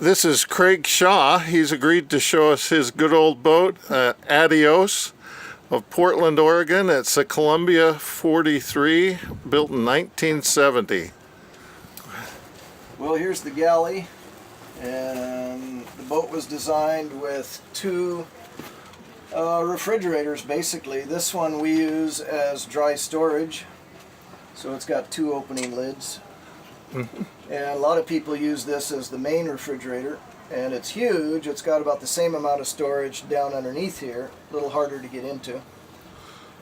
This is Craig Shaw. He's agreed to show us his good old boat, Adios, of Portland, Oregon. It's a Columbia 43, built in 1970. Well, here's the galley, and the boat was designed with two refrigerators, basically. This one we use as dry storage, so it's got two opening lids. And a lot of people use this as the main refrigerator, and it's huge. It's got about the same amount of storage down underneath here, a little harder to get into,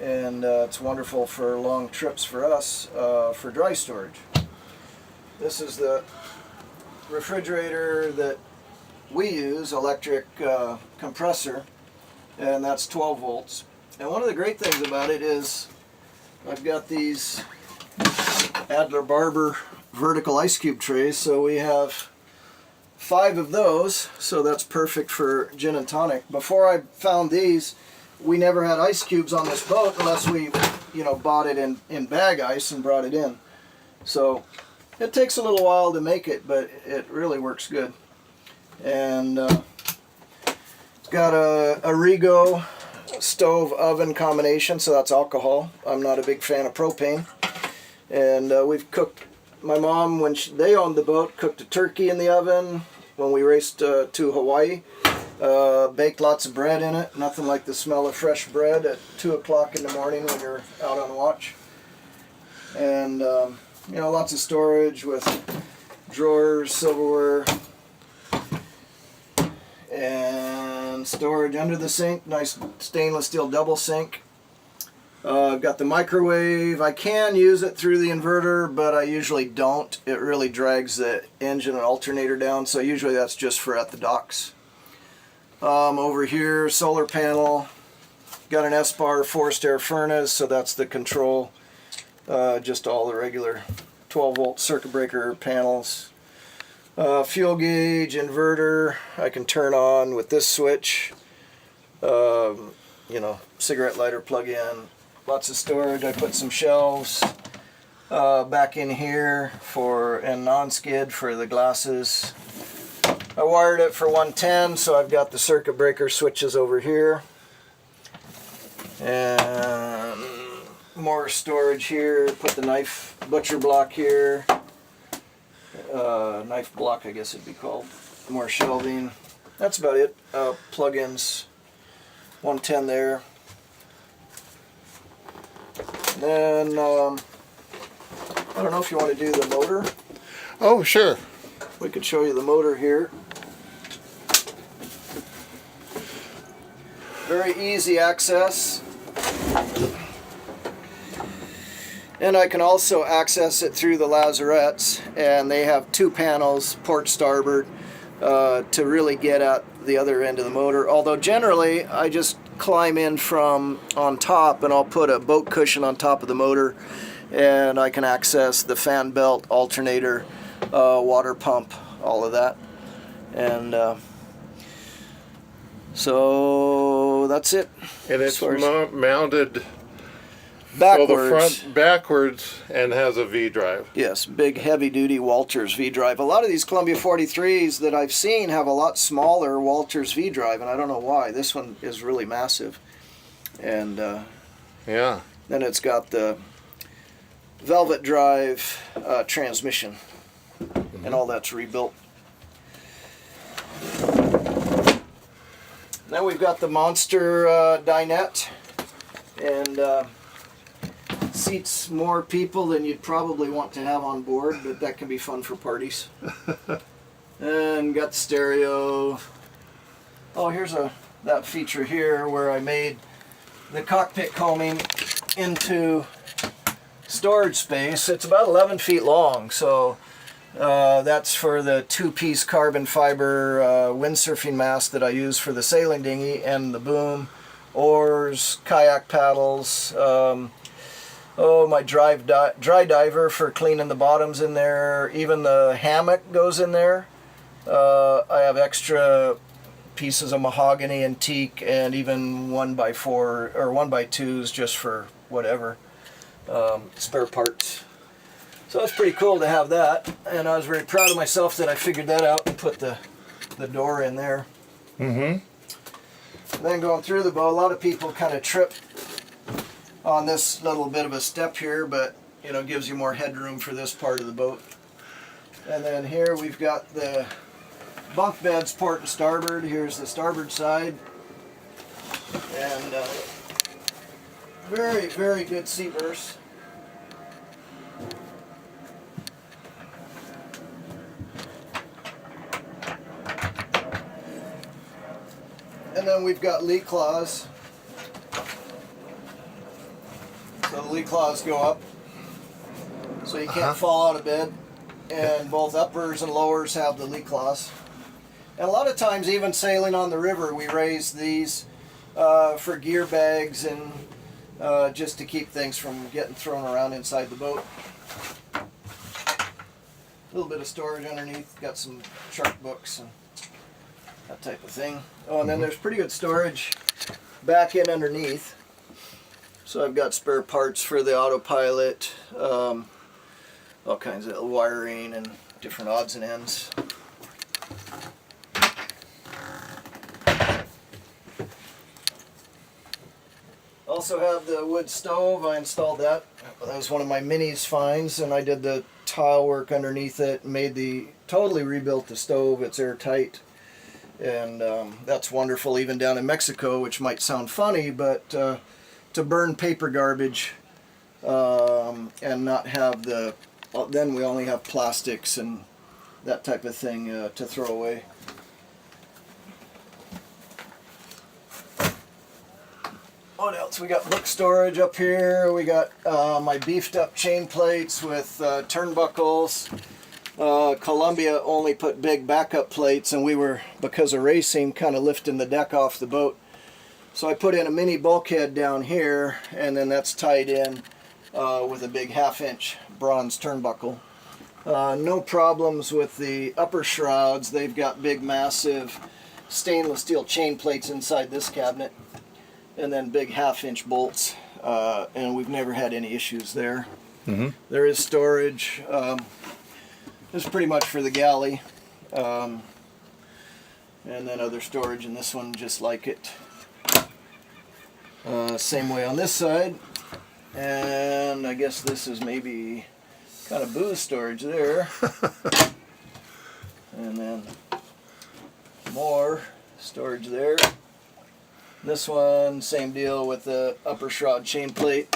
and it's wonderful for long trips for us for dry storage. This is the refrigerator that we use, electric compressor, and that's 12 volts. And one of the great things about it is I've got these Adler Barber vertical ice cube trays, so we have 5 of those, so that's perfect for gin and tonic. Before I found these, we never had ice cubes on this boat unless we, bought it in bag ice and brought it in. So it takes a little while to make it, but it really works good. And it's got a Rigo stove oven combination, so that's alcohol. I'm not a big fan of propane. And we've cooked, my mom, when they owned the boat, cooked a turkey in the oven when we raced to Hawaii. Baked lots of bread in it. Nothing like the smell of fresh bread at 2 o'clock in the morning when you're out on watch. And, lots of storage with drawers, silverware, and storage under the sink. Nice stainless steel double sink. I've got the microwave. I can use it through the inverter, but I usually don't. It really drags the engine and alternator down, so usually that's just for at the docks. Over here, solar panel. Got an S-bar forced air furnace, so that's the control. Just all the regular 12-volt circuit breaker panels. Fuel gauge, inverter. I can turn on with this switch. Cigarette lighter plug-in. Lots of storage. I put some shelves back in here and non-skid for the glasses. I wired it for 110, so I've got the circuit breaker switches over here. And more storage here. Put the knife butcher block here. Knife block, I guess it'd be called. More shelving. That's about it. Plug-ins. 110 there. Then, I don't know if you want to do the motor. Oh, sure. We could show you the motor here. Very easy access. And I can also access it through the lazarettes, and they have 2 panels, port starboard, to really get at the other end of the motor. Although generally, I just climb in from on top, and I'll put a boat cushion on top of the motor, and I can access the fan belt, alternator, water pump, all of that. And so that's it. And it's mounted backwards. So the front backwards and has a V-drive. Yes, big heavy-duty Walters V-drive. A lot of these Columbia 43s that I've seen have a lot smaller Walters V-drive, and I don't know why. This one is really massive. And yeah. Then it's got the velvet drive transmission, and all that's rebuilt. Then we've got the Monster dinette, and seats more people than you'd probably want to have on board, but that can be fun for parties. And got the stereo. Oh, here's that feature here where I made the cockpit combing into storage space. It's about 11 feet long, so that's for the 2-piece carbon fiber windsurfing mast that I use for the sailing dinghy, and the boom, oars, kayak paddles. My dry diver for cleaning the bottoms in there. Even the hammock goes in there. I have extra pieces of mahogany and teak, and even 1x4 or 1x2s just for whatever spare parts. So it's pretty cool to have that, and I was very proud of myself that I figured that out and put the the door in there. Mm-hmm. And then going through the boat, a lot of people kind of trip on this little bit of a step here, but you know, gives you more headroom for this part of the boat. And then here we've got the bunk beds, port and starboard. Here's the starboard side, and very, very good seat berths. And then we've got lee claws. So the lee claws go up, so you can't fall out of bed. And both uppers and lowers have the lee claws. And a lot of times, even sailing on the river, we raise these for gear bags and just to keep things from getting thrown around inside the boat. A little bit of storage underneath. Got some chart books and that type of thing. Oh, and then there's pretty good storage back in underneath. So I've got spare parts for the autopilot, all kinds of wiring and different odds and ends. Also have the wood stove. I installed that. That was one of my minis finds, and I did the tile work underneath it, totally rebuilt the stove. It's airtight. And that's wonderful even down in Mexico, which might sound funny, but to burn paper garbage and not have then we only have plastics and that type of thing to throw away. What else? We got book storage up here. We got my beefed up chain plates with turnbuckles. Columbia only put big backup plates, and we were, because of racing, kind of lifting the deck off the boat. So I put in a mini bulkhead down here, and then that's tied in with a big 1/2-inch bronze turnbuckle. No problems with the upper shrouds. They've got big, massive stainless steel chain plates inside this cabinet, and then big 1/2-inch bolts, and we've never had any issues there. Mm-hmm. There is storage. This is pretty much for the galley, and then other storage in this one just like it. Same way on this side, and I guess this is maybe kind of booze storage there. And then more storage there. This one, same deal with the upper shroud chain plate.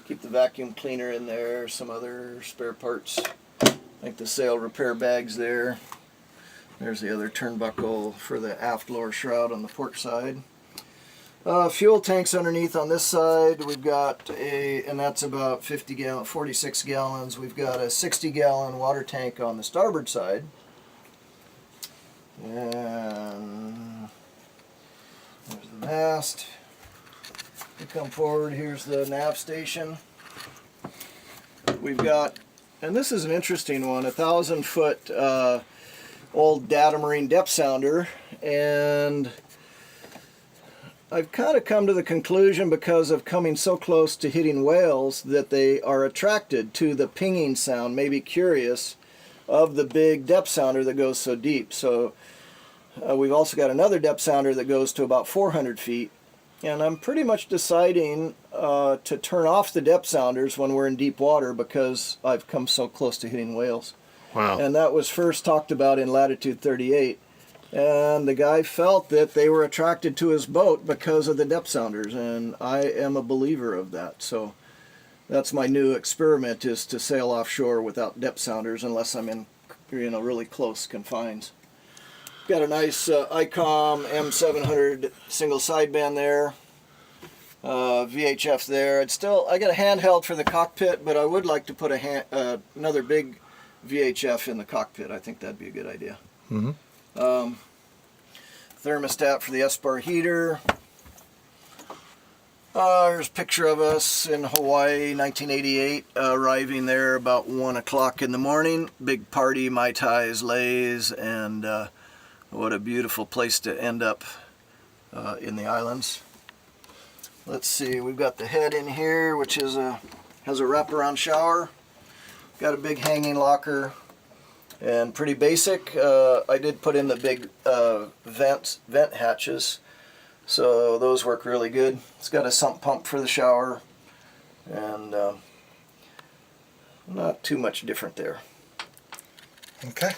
Keep the vacuum cleaner in there, some other spare parts, like the sail repair bags there. There's the other turnbuckle for the aft lower shroud on the port side. Fuel tanks underneath on this side. We've got and that's about 46 gallons. We've got a 60-gallon water tank on the starboard side. And there's the mast. We come forward, here's the nav station. We've got, and this is an interesting one, a 1,000-foot old data marine depth sounder, and I've kind of come to the conclusion, because of coming so close to hitting whales, that they are attracted to the pinging sound, maybe curious, of the big depth sounder that goes so deep. So we've also got another depth sounder that goes to about 400 feet. And I'm pretty much deciding to turn off the depth sounders when we're in deep water, because I've come so close to hitting whales. Wow. And that was first talked about in latitude 38. And the guy felt that they were attracted to his boat because of the depth sounders, and I am a believer of that. So that's my new experiment, is to sail offshore without depth sounders unless I'm in, really close confines. Got a nice ICOM M700 single sideband there, VHF there. I got a handheld for the cockpit, but I would like to put another big VHF in the cockpit. I think that'd be a good idea. Mm-hmm. Thermostat for the S-bar heater. Here's a picture of us in Hawaii, 1988, arriving there about 1 o'clock in the morning. Big party, Mai Tais, lays, and what a beautiful place to end up in the islands. Let's see, we've got the head in here, which has a wraparound shower. Got a big hanging locker. And pretty basic. I did put in the big vent hatches, so those work really good. It's got a sump pump for the shower, and not too much different there. Okay.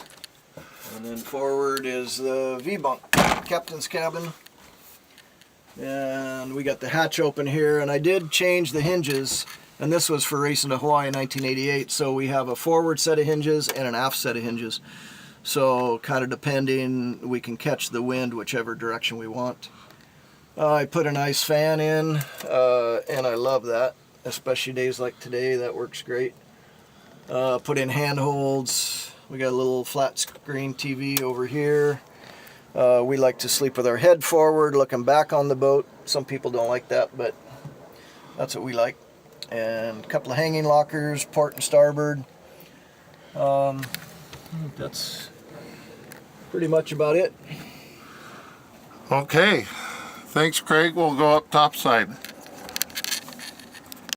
And then forward is the V-bunk, captain's cabin. And we got the hatch open here, and I did change the hinges, and this was for racing to Hawaii in 1988, so we have a forward set of hinges and an aft set of hinges. So kind of depending, we can catch the wind whichever direction we want. I put a nice fan in, and I love that, especially days like today. That works great. Put in handholds. We got a little flat screen TV over here. We like to sleep with our head forward, looking back on the boat. Some people don't like that, but that's what we like. And a couple of hanging lockers, port and starboard. That's pretty much about it. Okay. Thanks, Craig. We'll go up topside.